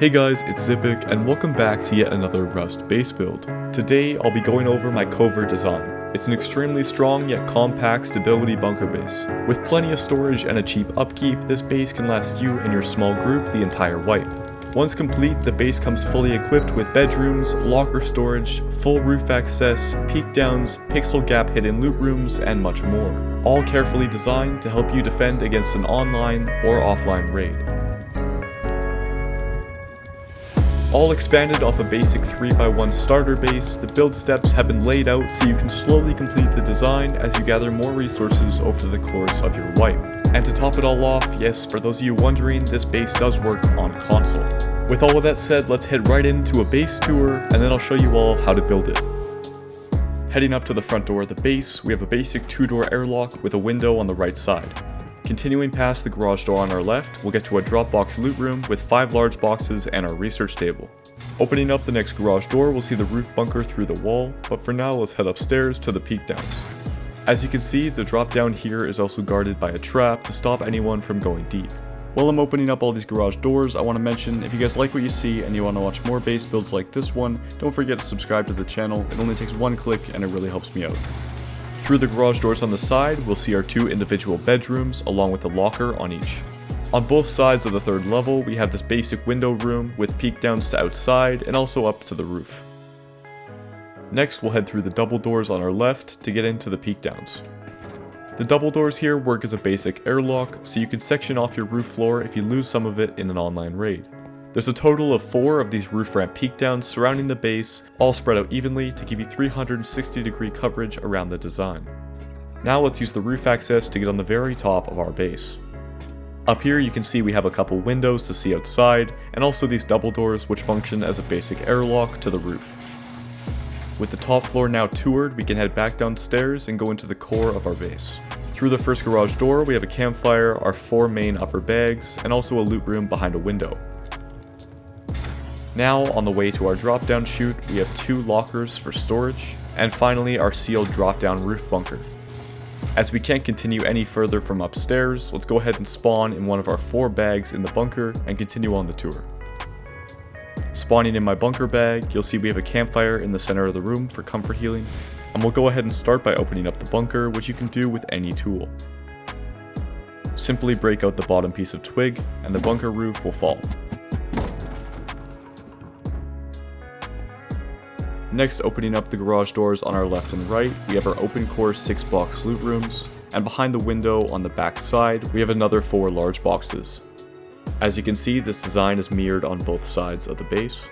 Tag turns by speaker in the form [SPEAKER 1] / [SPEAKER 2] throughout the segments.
[SPEAKER 1] Hey guys, it's Zypic, and welcome back to yet another Rust base build. Today, I'll be going over my Covert design. It's an extremely strong yet compact stability bunker base. With plenty of storage and a cheap upkeep, this base can last you and your small group the entire wipe. Once complete, the base comes fully equipped with bedrooms, locker storage, full roof access, peek downs, pixel gap hidden loot rooms, and much more. All carefully designed to help you defend against an online or offline raid. All expanded off a basic 3x1 starter base, the build steps have been laid out so you can slowly complete the design as you gather more resources over the course of your wipe. And to top it all off, yes, for those of you wondering, this base does work on console. With all of that said, let's head right into a base tour, and then I'll show you all how to build it. Heading up to the front door of the base, we have a basic 2-door airlock with a window on the right side. Continuing past the garage door on our left, we'll get to a Dropbox loot room with 5 large boxes and our research table. Opening up the next garage door, we'll see the roof bunker through the wall, but for now let's head upstairs to the peek downs. As you can see, the drop down here is also guarded by a trap to stop anyone from going deep. While I'm opening up all these garage doors, I want to mention if you guys like what you see and you want to watch more base builds like this one, don't forget to subscribe to the channel. It only takes one click and it really helps me out. Through the garage doors on the side, we'll see our 2 individual bedrooms along with a locker on each. On both sides of the 3rd level, we have this basic window room with peek downs to outside and also up to the roof. Next, we'll head through the double doors on our left to get into the peek downs. The double doors here work as a basic airlock, so you can section off your roof floor if you lose some of it in an online raid. There's a total of 4 of these roof ramp peek downs surrounding the base, all spread out evenly to give you 360-degree coverage around the design. Now let's use the roof access to get on the very top of our base. Up here you can see we have a couple windows to see outside, and also these double doors which function as a basic airlock to the roof. With the top floor now toured, we can head back downstairs and go into the core of our base. Through the first garage door we have a campfire, our 4 main upper bags, and also a loot room behind a window. Now, on the way to our drop-down chute, we have 2 lockers for storage, and finally our sealed drop-down roof bunker. As we can't continue any further from upstairs, let's go ahead and spawn in one of our 4 bags in the bunker and continue on the tour. Spawning in my bunker bag, you'll see we have a campfire in the center of the room for comfort healing, and we'll go ahead and start by opening up the bunker, which you can do with any tool. Simply break out the bottom piece of twig, and the bunker roof will fall. Next, opening up the garage doors on our left and right, we have our open core 6-box loot rooms, and behind the window on the back side, we have another 4 large boxes. As you can see, this design is mirrored on both sides of the base.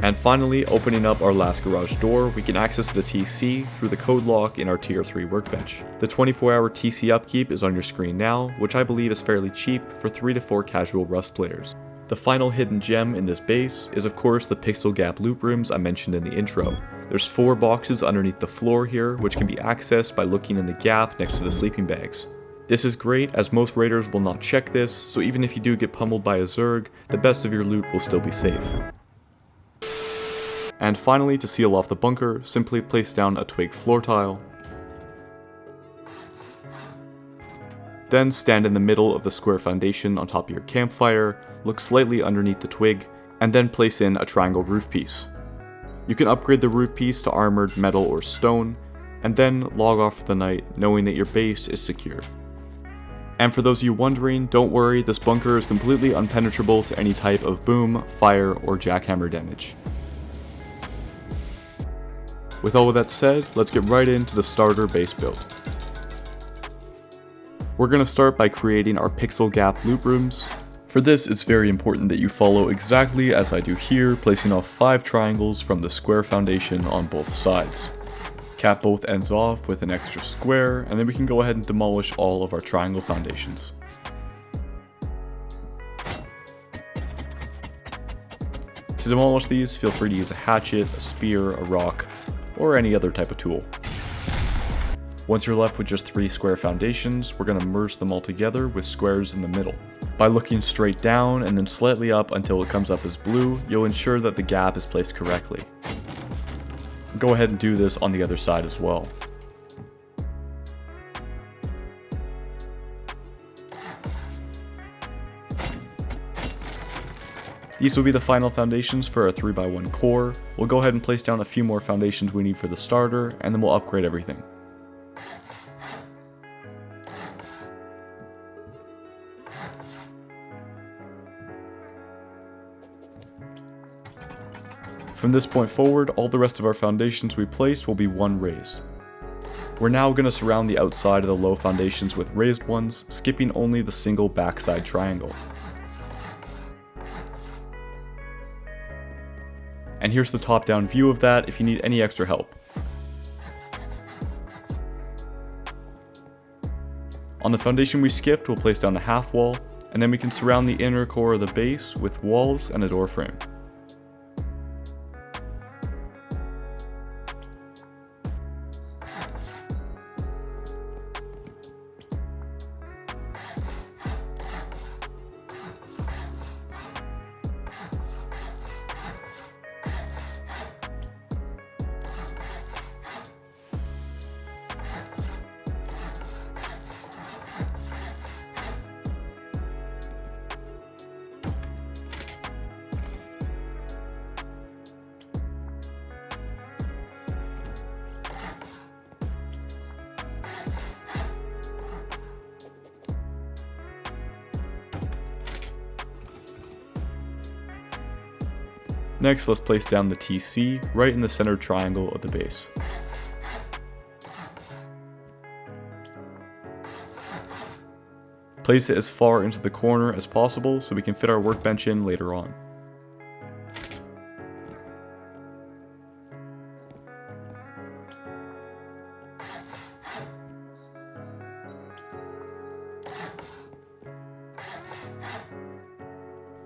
[SPEAKER 1] And finally, opening up our last garage door, we can access the TC through the code lock in our tier 3 workbench. The 24-hour TC upkeep is on your screen now, which I believe is fairly cheap for 3 to 4 casual Rust players. The final hidden gem in this base is of course the pixel gap loot rooms I mentioned in the intro. There's 4 boxes underneath the floor here which can be accessed by looking in the gap next to the sleeping bags. This is great as most raiders will not check this, so even if you do get pummeled by a Zerg, the best of your loot will still be safe. And finally, to seal off the bunker, simply place down a twig floor tile. Then stand in the middle of the square foundation on top of your campfire, look slightly underneath the twig, and then place in a triangle roof piece. You can upgrade the roof piece to armored metal or stone, and then log off for the night knowing that your base is secure. And for those of you wondering, don't worry, this bunker is completely impenetrable to any type of boom, fire, or jackhammer damage. With all of that said, let's get right into the starter base build. We're going to start by creating our pixel gap loot rooms. For this, it's very important that you follow exactly as I do here, placing off 5 triangles from the square foundation on both sides. Cap both ends off with an extra square, and then we can go ahead and demolish all of our triangle foundations. To demolish these, feel free to use a hatchet, a spear, a rock, or any other type of tool. Once you're left with just 3 square foundations, we're going to merge them all together with squares in the middle. By looking straight down and then slightly up until it comes up as blue, you'll ensure that the gap is placed correctly. Go ahead and do this on the other side as well. These will be the final foundations for our 3x1 core. We'll go ahead and place down a few more foundations we need for the starter, and then we'll upgrade everything. From this point forward, all the rest of our foundations we placed will be one raised. We're now going to surround the outside of the low foundations with raised ones, skipping only the single backside triangle. And here's the top-down view of that if you need any extra help. On the foundation we skipped, we'll place down a half wall, and then we can surround the inner core of the base with walls and a door frame. Next, let's place down the TC right in the center triangle of the base. Place it as far into the corner as possible so we can fit our workbench in later on.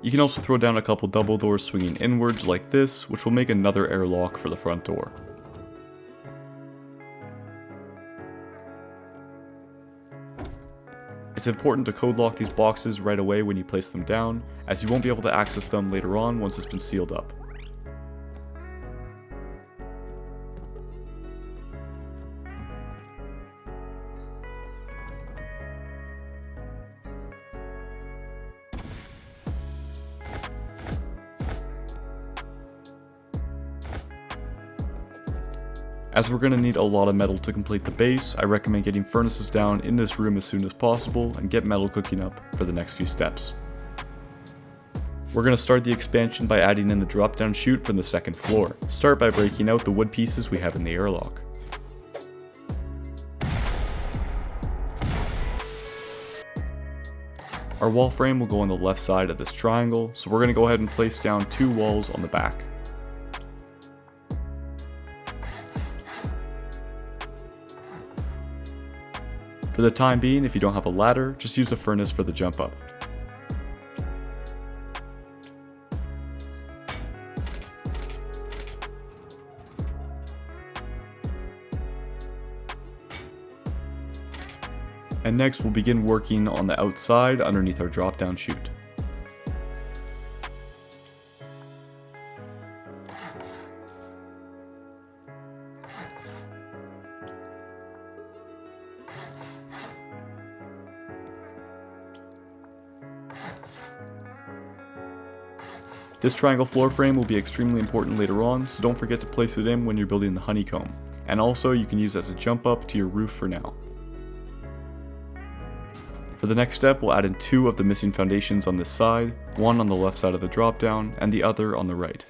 [SPEAKER 1] You can also throw down a couple double doors swinging inwards like this, which will make another airlock for the front door. It's important to code lock these boxes right away when you place them down, as you won't be able to access them later on once it's been sealed up. As we're going to need a lot of metal to complete the base, I recommend getting furnaces down in this room as soon as possible and get metal cooking up for the next few steps. We're going to start the expansion by adding in the drop down chute from the second floor. Start by breaking out the wood pieces we have in the airlock. Our wall frame will go on the left side of this triangle, so we're going to go ahead and place down 2 walls on the back. For the time being, if you don't have a ladder, just use a furnace for the jump up. And next we'll begin working on the outside underneath our drop down chute. This triangle floor frame will be extremely important later on, so don't forget to place it in when you're building the honeycomb. And also you can use it as a jump up to your roof for now. For the next step, we'll add in 2 of the missing foundations on this side, one on the left side of the drop down and the other on the right.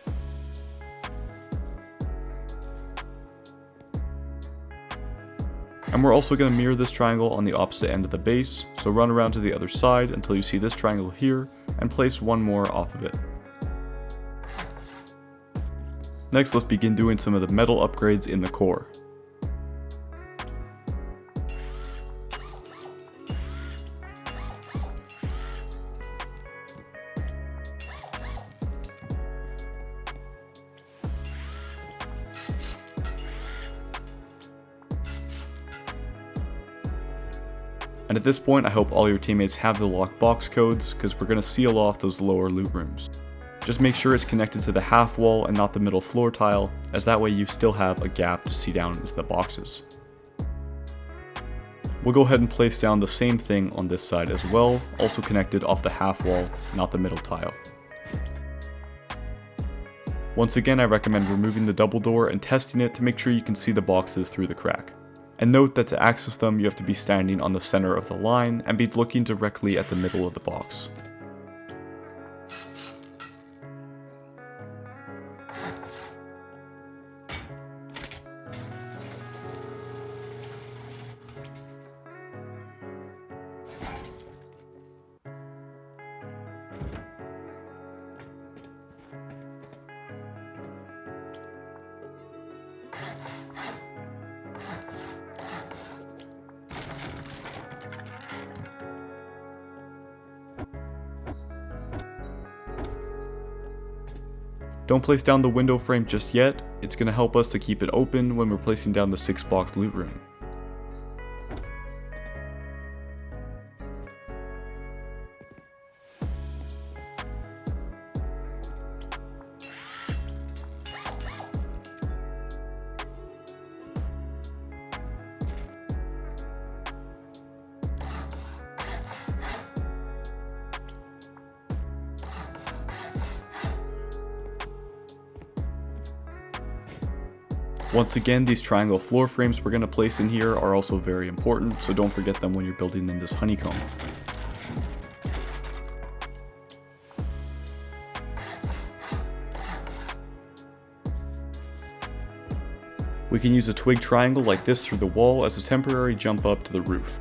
[SPEAKER 1] And we're also going to mirror this triangle on the opposite end of the base, so run around to the other side until you see this triangle here and place one more off of it. Next, let's begin doing some of the metal upgrades in the core. And at this point, I hope all your teammates have the locked box codes, because we're going to seal off those lower loot rooms. Just make sure it's connected to the half wall and not the middle floor tile, as that way you still have a gap to see down into the boxes. We'll go ahead and place down the same thing on this side as well, also connected off the half wall, not the middle tile. Once again, I recommend removing the double door and testing it to make sure you can see the boxes through the crack. And note that to access them, you have to be standing on the center of the line and be looking directly at the middle of the box. Don't place down the window frame just yet, it's going to help us to keep it open when we're placing down the 6-box loot room. Once again, these triangle floor frames we're going to place in here are also very important, so don't forget them when you're building in this honeycomb. We can use a twig triangle like this through the wall as a temporary jump up to the roof.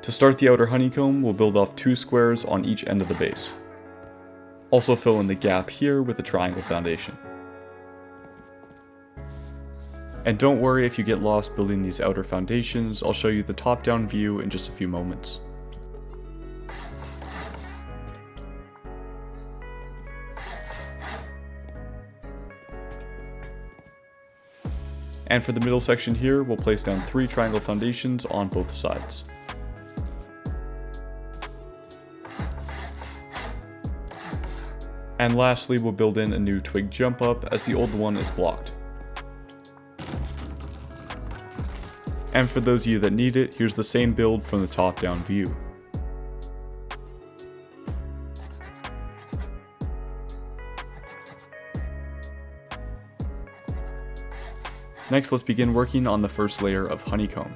[SPEAKER 1] To start the outer honeycomb, we'll build off 2 squares on each end of the base. Also fill in the gap here with a triangle foundation. And don't worry if you get lost building these outer foundations, I'll show you the top-down view in just a few moments. And for the middle section here, we'll place down 3 triangle foundations on both sides. And lastly, we'll build in a new twig jump up as the old one is blocked. And for those of you that need it, here's the same build from the top-down view. Next, let's begin working on the first layer of honeycomb.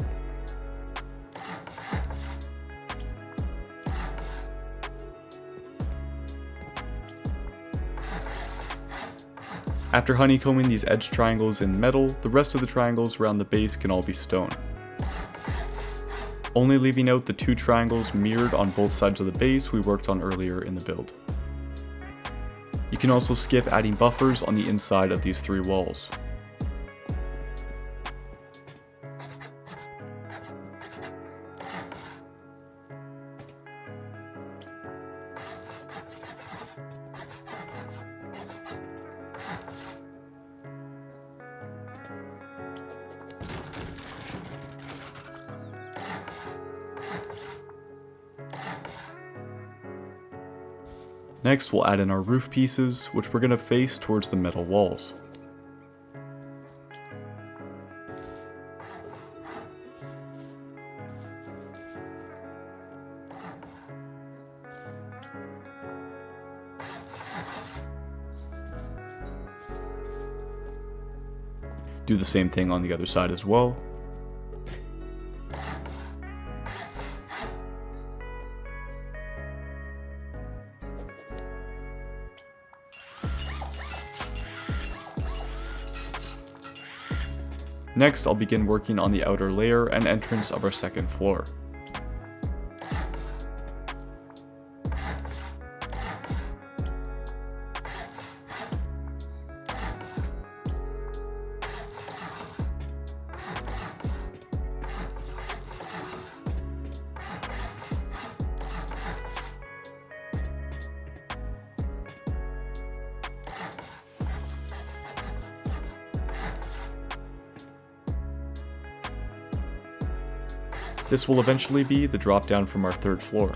[SPEAKER 1] After honeycombing these edge triangles in metal, the rest of the triangles around the base can all be stone. Only leaving out the 2 triangles mirrored on both sides of the base we worked on earlier in the build. You can also skip adding buffers on the inside of these 3 walls. Next, we'll add in our roof pieces, which we're going to face towards the metal walls. Do the same thing on the other side as well. Next, I'll begin working on the outer layer and entrance of our second floor. This will eventually be the drop down from our third floor.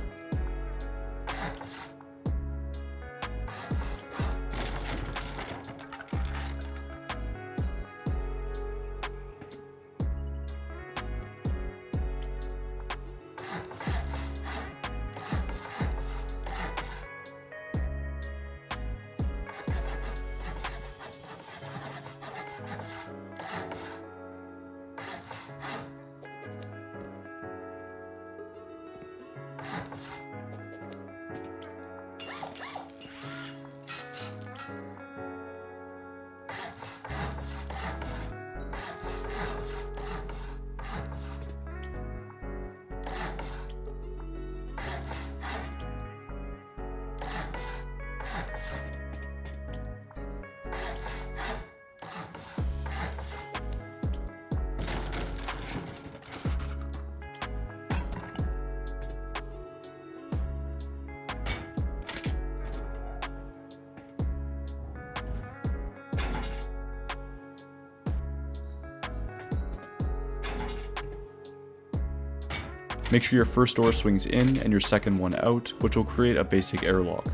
[SPEAKER 1] Make sure your first door swings in and your second one out, which will create a basic airlock.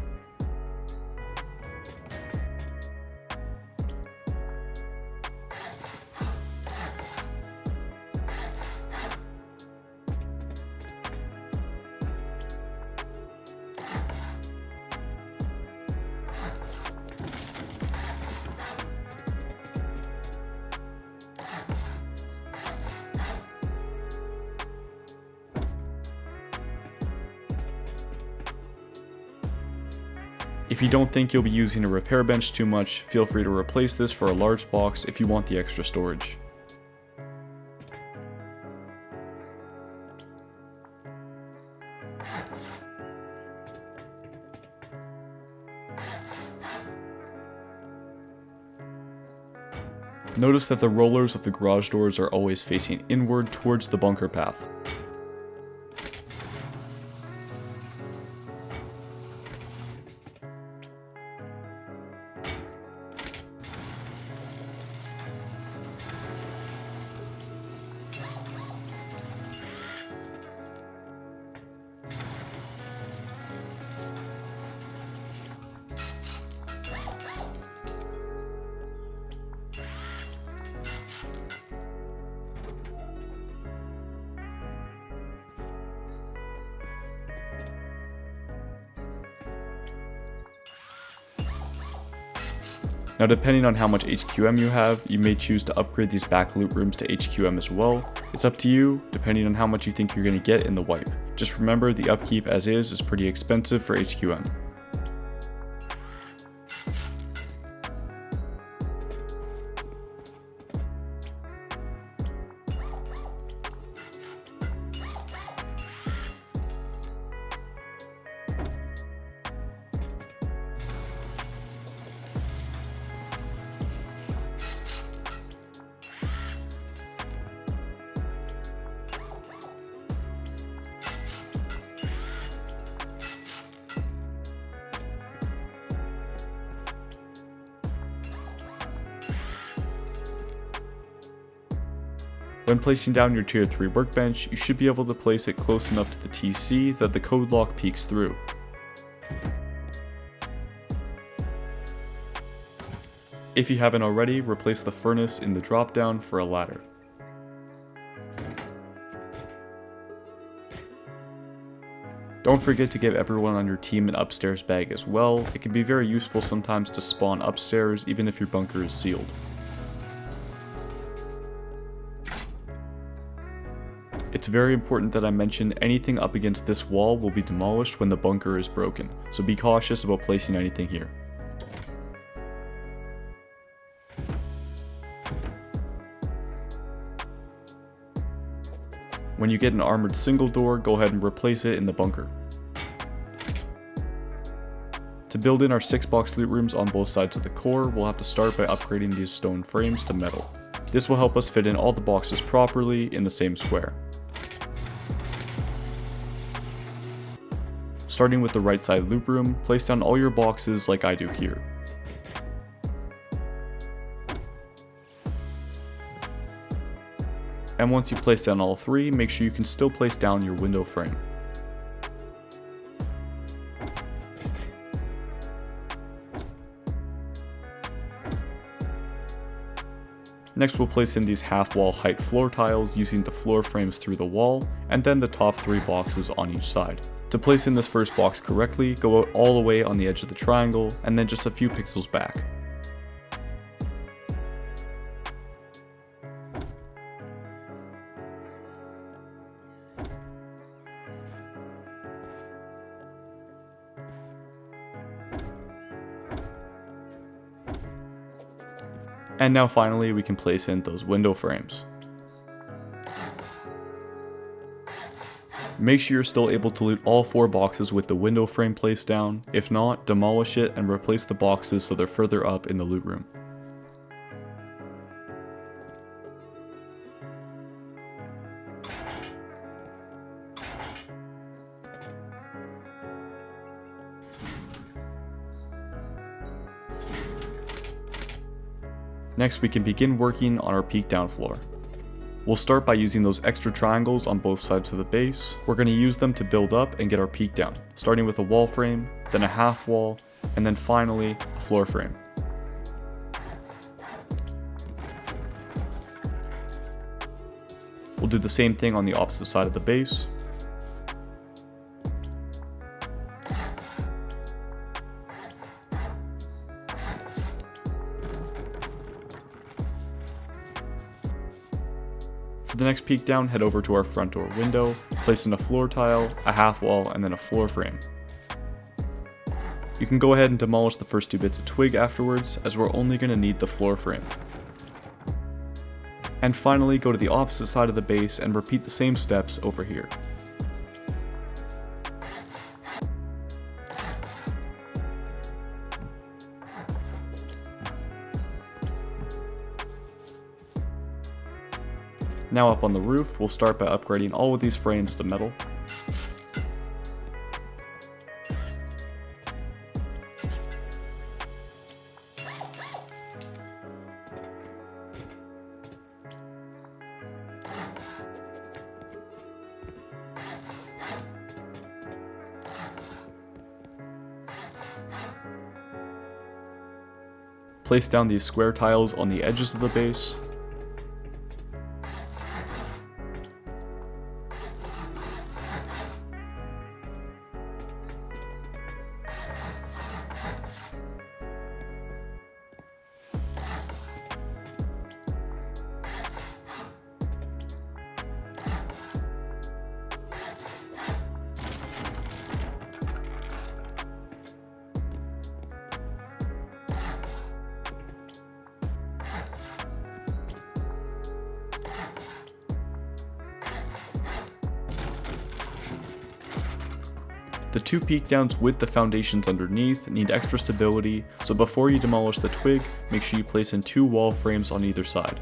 [SPEAKER 1] If you don't think you'll be using a repair bench too much, feel free to replace this for a large box if you want the extra storage. Notice that the rollers of the garage doors are always facing inward towards the bunker path. Now, depending on how much HQM you have, you may choose to upgrade these back loot rooms to HQM as well. It's up to you, depending on how much you think you're going to get in the wipe. Just remember, the upkeep as is pretty expensive for HQM. When placing down your tier 3 workbench, you should be able to place it close enough to the TC that the code lock peeks through. If you haven't already, replace the furnace in the drop down for a ladder. Don't forget to give everyone on your team an upstairs bag as well. It can be very useful sometimes to spawn upstairs even if your bunker is sealed. It's very important that I mention anything up against this wall will be demolished when the bunker is broken, so be cautious about placing anything here. When you get an armored single door, go ahead and replace it in the bunker. To build in our 6-box loot rooms on both sides of the core, we'll have to start by upgrading these stone frames to metal. This will help us fit in all the boxes properly in the same square. Starting with the right side loot room, place down all your boxes like I do here. And once you place down all 3, make sure you can still place down your window frame. Next we'll place in these half-wall height floor tiles using the floor frames through the wall, and then the top 3 boxes on each side. To place in this first box correctly, go out all the way on the edge of the triangle, and then just a few pixels back. And now finally we can place in those window frames. Make sure you're still able to loot all 4 boxes with the window frame placed down. If not, demolish it and replace the boxes so they're further up in the loot room. Next we can begin working on our peak down floor. We'll start by using those extra triangles on both sides of the base. We're going to use them to build up and get our peak down, starting with a wall frame, then a half wall, and then finally a floor frame. We'll do the same thing on the opposite side of the base. For the next peek down, head over to our front door window, place in a floor tile, a half wall, and then a floor frame. You can go ahead and demolish the first 2 bits of twig afterwards, as we're only going to need the floor frame. And finally, go to the opposite side of the base and repeat the same steps over here. Now up on the roof, we'll start by upgrading all of these frames to metal. Place down these square tiles on the edges of the base. The 2 peak downs with the foundations underneath need extra stability, so before you demolish the twig, make sure you place in 2 wall frames on either side.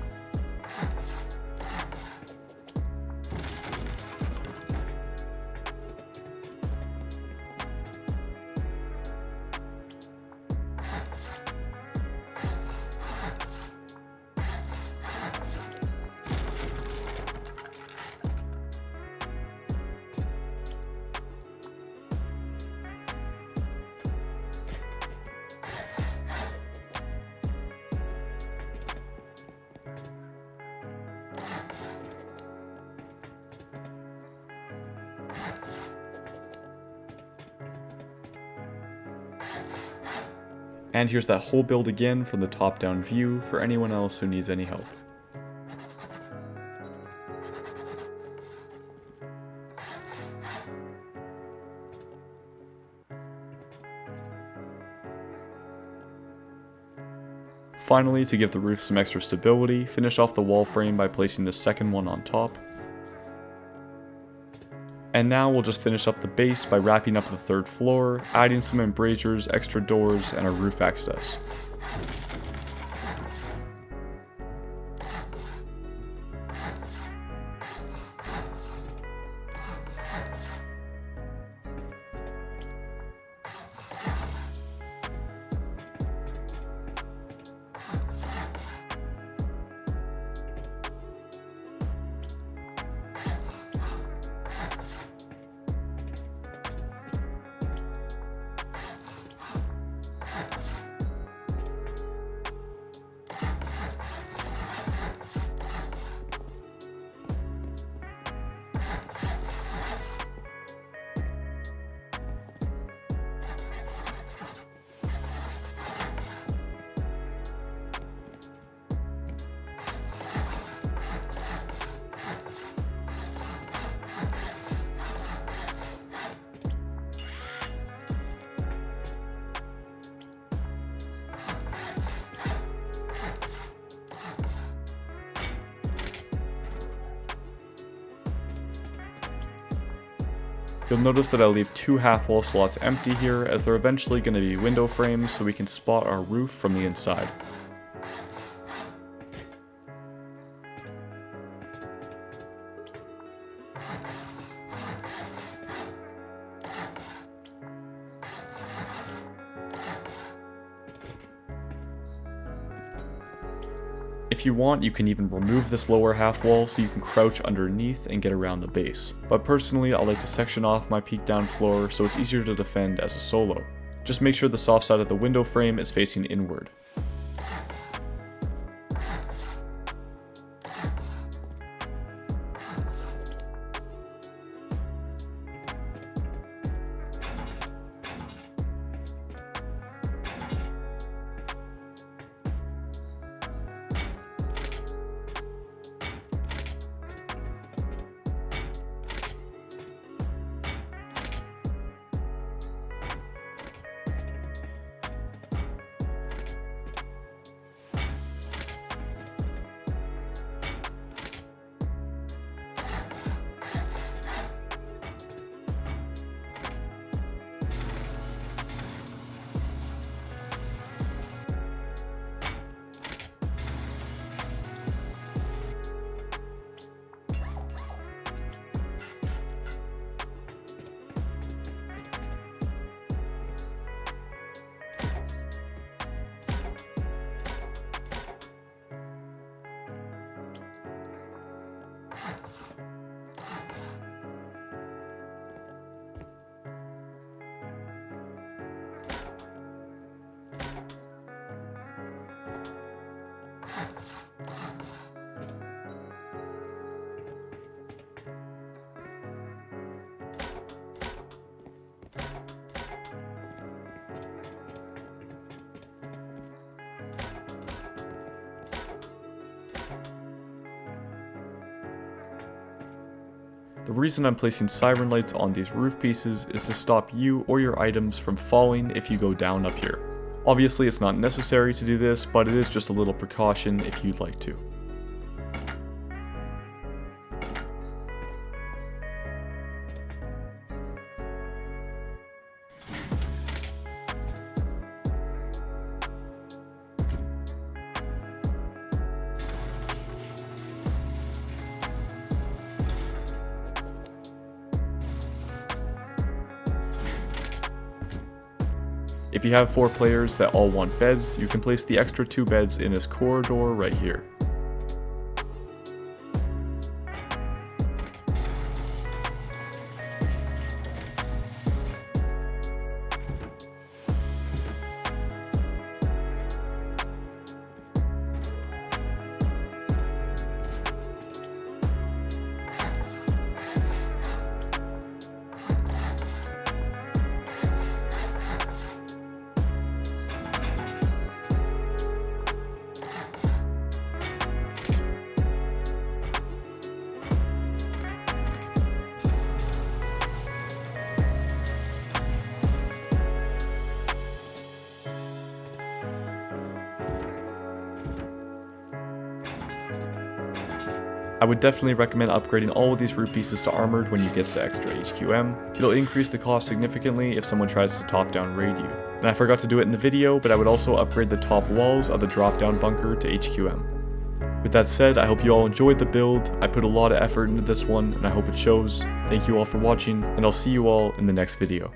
[SPEAKER 1] And here's that whole build again from the top-down view for anyone else who needs any help. Finally, to give the roof some extra stability, finish off the wall frame by placing the second one on top. And now we'll just finish up the base by wrapping up the 3rd floor, adding some embrasures, extra doors, and a roof access. You'll notice that I leave 2 half-wall slots empty here, as they're eventually going to be window frames so we can spot our roof from the inside. If you want, you can even remove this lower half wall so you can crouch underneath and get around the base. But personally, I like to section off my peak down floor so it's easier to defend as a solo. Just make sure the soft side of the window frame is facing inward. The reason I'm placing siren lights on these roof pieces is to stop you or your items from falling if you go down up here. Obviously it's not necessary to do this, but it is just a little precaution if you'd like to. If you have 4 players that all want beds, you can place the extra 2 beds in this corridor right here. I would definitely recommend upgrading all of these roof pieces to armored when you get the extra HQM. It'll increase the cost significantly if someone tries to top down raid you. And I forgot to do it in the video, but I would also upgrade the top walls of the drop down bunker to HQM. With that said, I hope you all enjoyed the build. I put a lot of effort into this one and I hope it shows. Thank you all for watching, and I'll see you all in the next video.